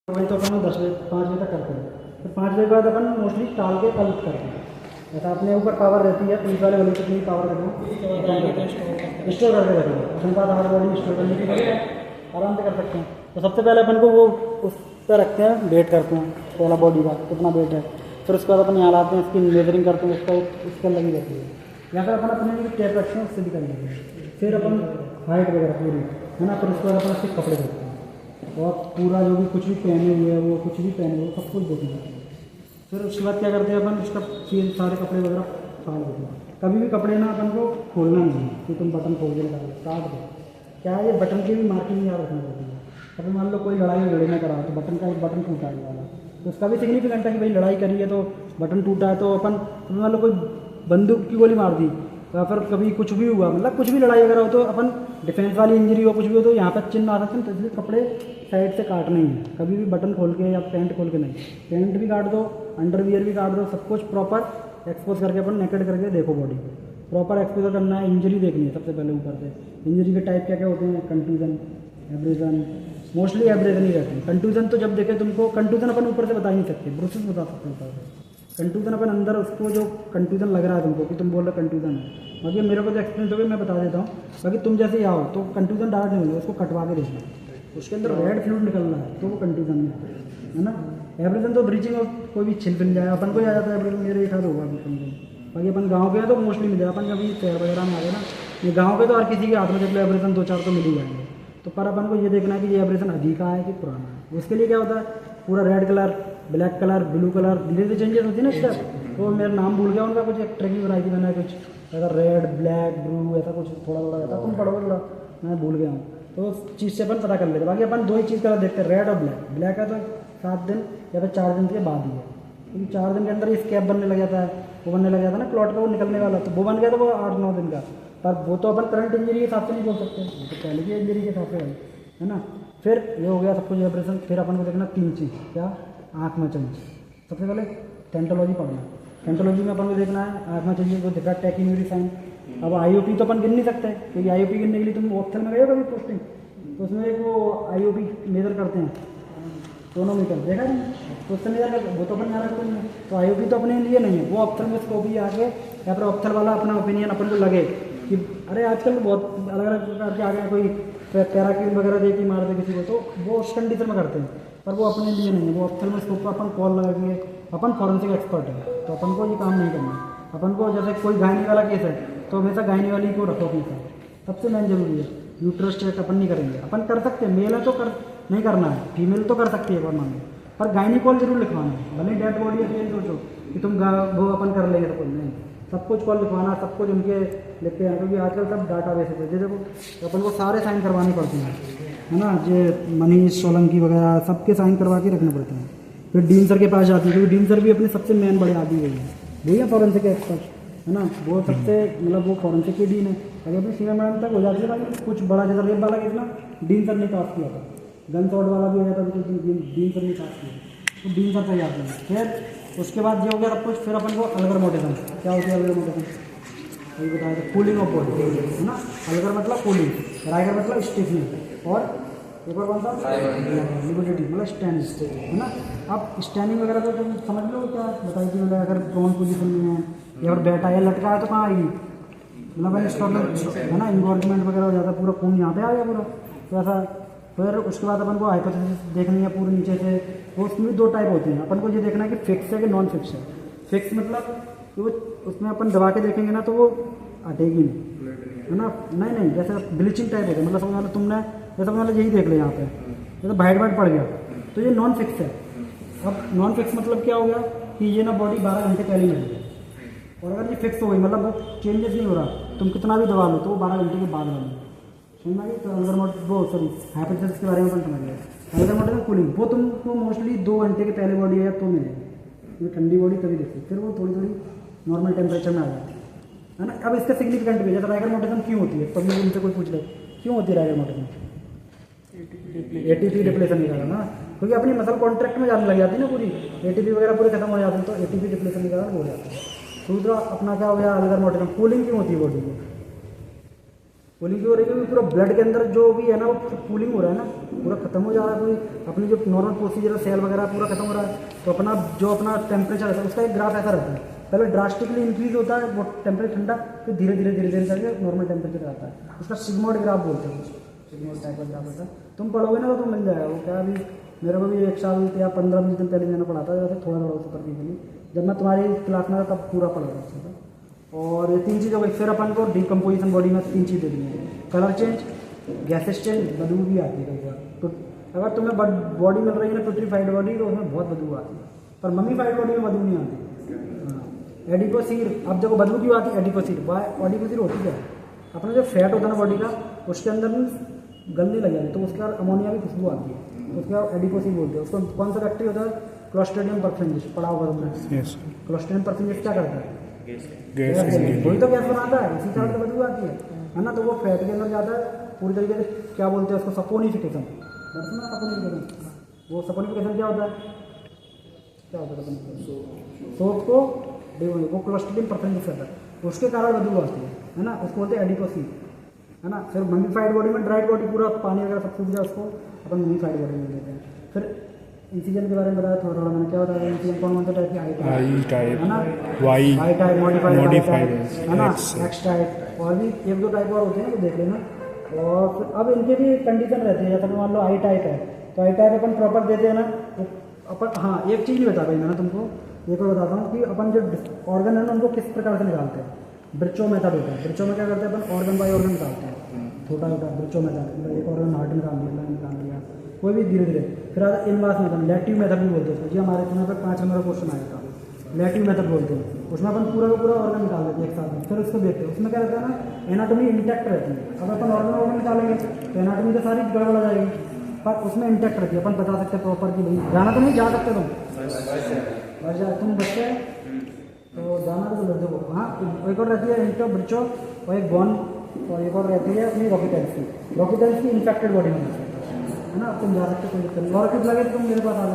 वही तो अपन 10 बजे 5 बजे तक करते हैं। फिर 5 बजे के बाद अपन मोस्टली टाल के कल करते हैं। जैसा अपने ऊपर पावर रहती है, पुलिस वाले बोले कितनी पावर रखना स्टोर करके रखना, अपने पास हमारी बॉडी स्टोर करने की जगह है, आराम से कर सकते हैं। तो सबसे पहले अपन को वो उस पर रखते हैं, वेट करते हैं पहला बॉडी का कितना वेट है। फिर उसके बाद अपन यहाँ लाते हैं, इसकी मेजरिंग करते हैं, उसका लगी रहती है। या फिर अपन अपने जो टेप रखते हैं उससे भी कर लेंगे। फिर अपन हाइट वगैरह पूरी है ना, फिर उसके बाद अपन सिर्फ कपड़े रखते हैं और पूरा जो भी कुछ भी पहने हुए है वो कुछ भी पहने हुए सब कुछ देखेंगे। फिर उसके बाद क्या करते हैं अपन, उसका फिर सारे कपड़े वगैरह फाड़ देते हैं। कभी भी कपड़े ना अपन को खोलना नहीं है कि तुम बटन खोल के निकालो, काट दो। क्या है, ये बटन की भी मार्किंग याद रखनी पड़ती है। कभी मान लो कोई लड़ाई झगड़े में करा तो बटन का एक बटन टूटा है वाला, तो उसका भी सिग्निफिकेंट है कि भाई लड़ाई करी है तो बटन टूटा है। तो अपन मान लो कोई बंदूक की गोली मार दी या फिर कभी कुछ भी हुआ, मतलब कुछ भी लड़ाई वगैरह हो तो अपन डिफेंस वाली इंजरी हो कुछ भी हो तो यहाँ पर चिन्ह आ सकते हैं। तो इसलिए कपड़े साइड से काटने ही है, कभी भी बटन खोल के या पैंट खोल के नहीं। पैंट भी काट दो, अंडरवियर भी काट दो, सब कुछ प्रॉपर एक्सपोज करके अपन नेकेड करके देखो बॉडी प्रॉपर एक्सपोजर करना है। इंजरी देखनी है सबसे पहले ऊपर से। इंजरी के टाइप क्या क्या होते हैं, कंट्यूजन, एब्रेजन, मोस्टली एब्रेजन ही रहते हैं। कंट्यूजन तो जब देखे तुमको, कंट्यूजन अपन ऊपर से बता नहीं सकते, ब्रूसेस बता सकते हैं ऊपर से। कंट्यूजन अपन अंदर उसको जो कंट्यूजन लग रहा है तुमको कि तुम बोल रहे कंट्यूजन है, बाकी मेरे को जो एक्सपीरियंस हो गया मैं बता देता हूँ। बाकी तुम जैसे ही आओ तो कंट्यूजन डायरेक्ट नहीं मिलेगा, उसको कटवा के देखना, उसके अंदर रेड फ्लूइड निकल रहा है तो वो कंट्यूजन में है ना। एब्रेजन तो ब्रीचिंग और कोई भी छिल मिल जाए अपन को ही आ जाता है एब्रेजन, मेरे एक हाथ होगा अपन को। बाकी अपन गाँव के हैं तो मोस्टली मिल जाए। अपन कभी शहर वगैरह में आ गए ना, ये गाँव के तो हर किसी के हाथ में जब एब्रेजन 2-4 तो मिल ही जाएंगे। तो पर अपन को ये देखना है कि ये एब्रेजन अभी का है कि पुराना है। उसके लिए क्या होता है, पूरा red colour, black colour, blue colour, धीरे धीरे चेंजेस होती है ना स्टेप। तो मेरा नाम भूल गया उनका, कुछ एक ट्रैकिंग बनाई थी मैंने, कुछ ऐसा रेड ब्लैक ब्लू ऐसा कुछ थोड़ा थोड़ा रहता, तुम पढ़ोगे थोड़ा, मैं भूल गया हूँ। तो उस चीज़ से अपन पता कर लेते। बाकी अपन दो ही चीज़ कलर देखते हैं, रेड और ब्लैक। ब्लैक है तो 7 दिन या फिर 4 दिन के बाद ही है, क्योंकि 4 दिन के अंदर ही स्कैब बनने लग जाता है, वो बनने लग जाता है ना क्लॉट का, वो निकलने वाला। तो वो बन गया तो वो 8-9 दिन का। पर वो तो अपन करंट इंजरी के हिसाब से नहीं बोल सकते, वो तो पहले की इंजरी के हिसाब से है ना। फिर ये हो गया सब कुछ ऑपरेशन। फिर अपन को देखना 3 चीज़, क्या, आँख में चेंज। सबसे पहले टेंटोलॉजी पढ़ना है। टेंटोलॉजी में अपन को देखना है आँख में चेंज को दिखा, टैकीन्यूरी साइन। अब आईओपी तो अपन गिन नहीं सकते, क्योंकि आईओपी गिनने के लिए तुम ऑप्थल में गए हो कभी पोस्टिंग, तो उसमें एक वो आईओपी मेजर करते हैं, टोनोमीटर देखा नहीं, तो उससे मेजर करते, वो तो अपन यहाँ रखते हैं। तो आईओपी तो अपने लिए नहीं है, वो ऑप्थल में स्कोप ही आके या फिर ऑप्थल वाला अपना ओपिनियन अपन को लगे कि अरे आजकल बहुत अलग अलग प्रकार के आ गए, कोई पैराक्यून वगैरह दे के मार दे किसी को, तो वो उस कंडीशन में करते हैं। पर वो अपने लिए नहीं है, वो ऑप्थल में स्कोप अपन कॉल लगाएंगे। अपन फॉरेंसिक एक्सपर्ट है तो अपन को ये काम नहीं करना। अपन को जैसे कोई गायनी वाला केस है तो हमेशा गायनी वाली को रखो अपने साथ, सबसे मेन जरूरी है। यूट्रस चेक अपन नहीं करेंगे, अपन कर सकते हैं, मेल है तो कर नहीं करना है, फीमेल तो कर सकती है एक बार मान लो, पर गायनी कॉल जरूर लिखवाना है। भले डेड बॉडी है तो ये सोचो कि तुम वो अपन कर लेंगे तो कोई नहीं, सब कुछ कॉल लिखवाना, सब कुछ उनके लिखते हैं, क्योंकि आजकल सब डाटा बेस है। देखो तो अपन को सारे साइन करवाने पड़ते हैं, है ना। ये मनीष सोलंकी वगैरह सबके साइन करवा के रखने पड़ते हैं। फिर डीन सर के पास जाती है, क्योंकि डीन सर भी अपने सबसे मेन बड़े आदमी वही है, वही है फॉरेंसिक एक्सपर्ट, है ना। वो सबसे मतलब वो फॉरेंसिक की डीन है। अगर अपनी सीनियर मैडम तक हो जाती है ना, कुछ बड़ा जैसा रेप वाला कितना डीन सर ने पास किया था, गन शॉट वाला भी हो जाता था, डीन सर ने पास किया, तो डीन सर तक जाते हैं। फिर उसके बाद ये हो गया सब कुछ। फिर अपन को अलगर मोटेशन, क्या होती है अलगर मोटेशन, वही बताया था, कूलिंग ऑफ बॉडी, है ना। अलगर मतलब कूलिंग, राइगर मतलब स्टिफनिंग, और एक और कौन सा, लिबर्टी मतलब स्टैंड, है ना। अब स्टैंडिंग वगैरह तो तुम समझ लो क्या बताई थी, मतलब अगर प्रोन पोजीशन में है या फिर बैठा है लटका है तो कहाँ आएगी, मतलब स्टॉप है ना, इन्वॉल्वमेंट वगैरह हो जाता है, पूरा खून यहाँ पे आ गया पूरा, तो ऐसा। फिर उसके बाद अपन को हाइपोथेसिस देखनी है पूरे नीचे से। वो उसमें भी 2 टाइप होते हैं, अपन को ये देखना है कि फिक्स है कि नॉन फिक्स है। फिक्स मतलब वो उसमें अपन दबा के देखेंगे ना तो वो हटेगी नहीं, है ना। नहीं जैसे ब्लीचिंग टाइप होता है, मतलब समझ लो तुमने जैसा मतलब यही देख ले यहाँ पे, जैसे वाइट पड़ गया तो ये नॉन फिक्स है। अब नॉन फिक्स मतलब क्या हो गया कि ये ना बॉडी 12 घंटे पहले मिल गई, और अगर ये फिक्स हो गई मतलब वो चेंजेस नहीं हो रहा, तुम कितना भी दबा लो तो वो 12 घंटे के बाद वाली समझ आ गई। तो अलगर मोड वो सॉरी हाइपोथेसिस के बारे में अपन समझ गए। अलगर मोड में कूलिंग वो तुमको मोस्टली 2 घंटे के पहले बॉडी है तो मिलेगी, ठंडी बॉडी तभी देखती, फिर वो थोड़ी थोड़ी नॉर्मल टेम्परेचर में आ जाती है ना। अब इसका सिग्निफिकेंट भी जैसे राइगर मोटेशन क्यों होती है, तब उनसे कोई पूछ ले क्यों होती है राइगर मोटेशन, एटीपी डिप्लेशन निकाला ना, क्योंकि अपनी मसल कॉन्ट्रैक्ट में जाने लग जाती है ना पूरी, एटीपी वगैरह पूरे खत्म हो जाते हैं, तो एटीपी डिप्लेशन निकाला हो जाता है। दूसरा अपना क्या हो गया अलगर मोटेशन, कूलिंग क्यों होती है बॉडी में, कूलिंग क्यों हो रही है? क्योंकि पूरा ब्लड के अंदर जो भी है ना वो कूलिंग हो रहा है ना, पूरा खत्म हो जा रहा है, कोई अपनी जो नॉर्मल प्रोसीजर सेल वगैरह पूरा खत्म हो रहा है। तो अपना जो अपना टेम्परेचर है उसका एक ग्राफ ऐसा रहता है, पहले ड्रास्टिकली इंक्रीज होता है वो टेम्परेचर ठंडा, फिर धीरे धीरे धीरे धीरे करके नॉर्मल टेम्परेचर आता है। उसका सिग्मोइड ग्राफ बोलते हैं, सिग्मोइड टाइप का ग्राफ होता है। तुम पढ़ोगे ना तो मिल जाएगा वो। क्या अभी मेरे को भी 1 साल या 15-20 दिन पहले मैंने पढ़ा था, जैसे थोड़ा थोड़ा उसको करके लिए जब मैं तुम्हारी क्लास में था तब पूरा पढ़ा था उसका। और ये 3 चीज़ हो गई। फिर अपन को डिकम्पोजिशन बॉडी में 3 चीज़ देखनी है, कलर चेंज, गैसेस चेंज, बदबू भी आती है कई बार। तो अगर तुम्हें बॉडी मिल रही है ना प्यूट्रीफाइड बॉडी, तो उसमें बहुत बदबू आती है, पर मम्मीफाइड बॉडी में बदबू नहीं आती। एडिपोसीर, अब देखो बदबू क्यों आती है? एडिपोसीर एडिपोसीर होती क्या है? अपना जो फैट होता है ना बॉडी का, उसके अंदर गलने लग जाती है, तो उसका अमोनिया की खुशबू आती है, उसका एडिपोसीर बोलते हैं। उसको कौन सा बैक्टीरिया होता है? क्लोस्ट्रिडियम परफेंजिस, पढ़ा होगा तुमने। क्लोस्ट्रिडियम परफेंजिस क्या करता है? गैस, वही तो गैस बनाता है, इसी कारण से बदबू आती है ना। तो वो फैट के अंदर जाता है पूरी तरीके से, क्या बोलते हैं उसको? सपोनिफिकेशन। सपोनिफिकेशन, वो सपोनिफिकेशन क्या होता है? क्या होता है सपोनिफिकेशन? सोप को वो क्लोस्ट्रिडियम परफेंजिस करता है, उसके कारण बदबू आती है ना, उसको बोलते हैं एडिपोसीर, है ना। फिर मम्मीफाइड बॉडी में ड्राइड बॉडी पूरा पानी वगैरह सब सूख जाए, उसको अपन मम्मीफाइड बॉडी में लेते हैं। फिर इंसिजन के बारे में बताया थोड़ा थोड़ा मैंने, क्या बताया? इंसिजन कौन सा टाइप की? आई टाइप है ना, वाई टाइप, मॉडिफाइड है ना, एक्स टाइप, और भी 1-2 टाइप और होते हैं, तो देख लेना। और फिर अब इनके भी कंडीशन रहती है, जैसा मान लो आई टाइप है, तो आई टाइप अपन प्रॉपर देते हैं ना, तो अपन, हाँ एक चीज़ नहीं बता पाई मैंने तुमको, ये को बताता हूँ कि अपन जो ऑर्गन है ना उनको किस प्रकार से निकालते हैं। ब्रिचो मेथड होता है। ब्रिचो में क्या करते हैं अपन? ऑर्गन बाय ऑर्गन निकालते हैं, छोटा छोटा ब्रिचो मेथड, मतलब एक ऑर्गन हार्ट निकाल दिया, लंग निकाल दिया, कोई भी धीरे धीरे। फिर आता है इनवास मेथड, लैटिव मेथड भी बोलते हैं उसको। जी हमारे समय पर 5 नंबर का क्वेश्चन आया था, लैटिव मेथड बोलते हैं, उसमें अपन पूरा का पूरा ऑर्गन निकाल देते हैं एक साथ में, फिर उसको देखते हैं। उसमें क्या रहता है ना, एनाटॉमी इंटैक्ट रहती है। अब अपन ऑर्गन निकालेंगे तो एनाटॉमी तो सारी गड़बड़ आ जाएगी, पर उसमें इंटैक्ट रहती है। अपन बता सकते हैं प्रॉपर कि भाई जाना तो नहीं जा सकते तुम, बस जा तुम बच्चे तो जाना तो लड़ दो। हाँ एक और रहती है इंटो ब्रिचो, और एक बॉन, और एक और रहती है अपनी रॉकेटेल्स की। रॉकेटेल्स की इन्फेक्टेड बॉडी में है ना, तुम जा सकते हो, कोई दिक्कत नहीं। और कुछ लगे तो तुम मेरे पास आ